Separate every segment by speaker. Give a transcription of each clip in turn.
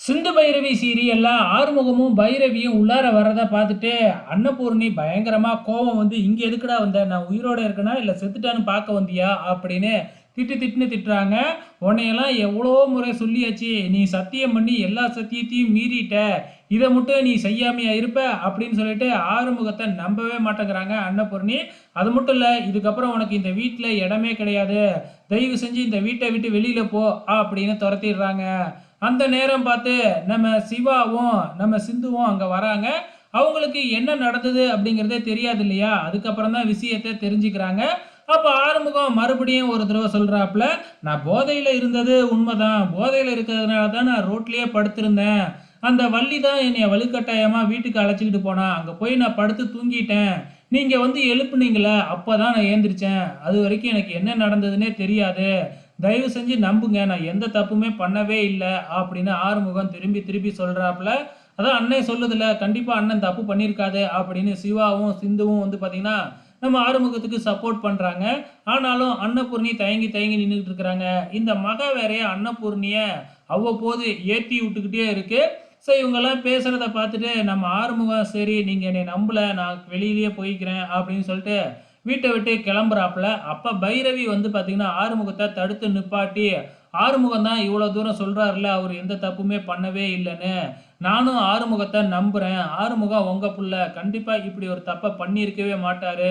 Speaker 1: சிந்து பைரவி சீரியல்ல ஆறுமுகமும் பைரவியும் உள்ளார வர்றத பார்த்துட்டு அன்னபூர்ணி பயங்கரமா கோவம் வந்து இங்க எதுக்குடா வந்த, நான் உயிரோட இருக்கனா இல்ல செத்துட்டான்னு பார்க்க வந்தியா அப்படின்னு திட்டுன்னு திட்டுறாங்க. உன்னையெல்லாம் எவ்வளோ முறை சொல்லியாச்சு, நீ சத்தியம் பண்ணி எல்லா சத்தியத்தையும் மீறிட்ட, இதை மட்டும் நீ செய்யாமையா இருப்ப அப்படின்னு சொல்லிட்டு ஆறுமுகத்தை நம்பவே மாட்டேங்கிறாங்க அன்னபூர்ணி. அது மட்டும் இல்ல, இதுக்கப்புறம் உனக்கு இந்த வீட்டில் இடமே கிடையாது, தயவு செஞ்சு இந்த வீட்டை விட்டு வெளியில போ அப்படின்னு துரத்திடுறாங்க. அந்த நேரம் பார்த்து நம்ம சிவாவும் நம்ம சிந்துவும் அங்கே வராங்க. அவங்களுக்கு என்ன நடந்தது அப்படிங்கிறதே தெரியாது இல்லையா, அதுக்கப்புறம் தான் விஷயத்தை தெரிஞ்சுக்கிறாங்க. அப்போ ஆறுமுகம் மறுபடியும் ஒரு தடவை சொல்கிறாப்புல, நான் போதையில் இருந்தது உண்மைதான், போதையில் இருக்கிறதுனால தான் நான் ரோட்லேயே படுத்திருந்தேன், அந்த வள்ளி தான் என்னை வலுக்கட்டாயமாக வீட்டுக்கு அழைச்சிக்கிட்டு போனா, அங்கே போய் நான் படுத்து தூங்கிட்டேன், நீங்கள் வந்து எழுப்புனீங்களே அப்போ தான் நான் ஏந்திரிச்சேன், அது வரைக்கும் எனக்கு என்ன நடந்ததுன்னே தெரியாது, தயவு செஞ்சு நம்புங்க, நான் எந்த தப்புமே பண்ணவே இல்லை அப்படின்னு ஆறுமுகம் திரும்பி திரும்பி சொல்கிறாப்புல. அதான் அண்ணன் சொல்லுதில்ல, கண்டிப்பாக அண்ணன் தப்பு பண்ணியிருக்காது அப்படின்னு சிவாவும் சிந்துவும் வந்து பார்த்தீங்கன்னா நம்ம ஆறுமுகத்துக்கு சப்போர்ட் பண்ணுறாங்க. ஆனாலும் அன்னபூர்ணி தயங்கி தயங்கி நின்றுட்டு இருக்கிறாங்க. இந்த மக வேறைய அன்னபூர்ணியை அவ்வப்போது ஏற்றி விட்டுக்கிட்டே இருக்கு. ஸோ இவங்கெல்லாம் பேசுகிறத பார்த்துட்டு நம்ம ஆறுமுகம், சரி நீங்கள் என்னை நம்பலை, நான் வெளியிலேயே போய்க்கிறேன் அப்படின்னு சொல்லிட்டு வீட்டை விட்டு கிளம்புறாப்புல. அப்போ பைரவி வந்து பார்த்தீங்கன்னா ஆறுமுகத்தை தடுத்து நிப்பாட்டி, ஆறுமுகம் தான் இவ்வளோ தூரம் சொல்கிறாருல, அவர் எந்த தப்புமே பண்ணவே இல்லைன்னு, நானும் ஆறுமுகத்தை நம்புகிறேன், ஆறுமுகம் உங்கள் புள்ள கண்டிப்பாக இப்படி ஒரு தப்பை பண்ணியிருக்கவே மாட்டார்,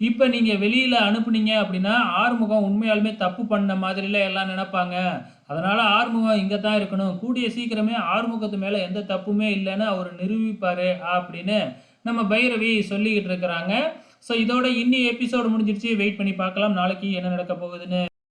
Speaker 1: இப்போ நீங்கள் வெளியில் அனுப்புனீங்க அப்படின்னா ஆறுமுகம் உண்மையாலுமே தப்பு பண்ண மாதிரிலாம் எல்லாம் நினைப்பாங்க, அதனால் ஆறுமுகம் இங்கே தான் இருக்கணும், கூடிய சீக்கிரமே ஆறுமுகத்து மேலே எந்த தப்புமே இல்லைன்னு அவர் நிரூபிப்பார் அப்படின்னு நம்ம பைரவி சொல்லிக்கிட்டு இருக்கிறாங்க. ஸோ இதோட இன்னி எபிசோடு முடிஞ்சிருச்சு. வெயிட் பண்ணி பார்க்கலாம் நாளைக்கு என்ன நடக்க போகுதுன்னு.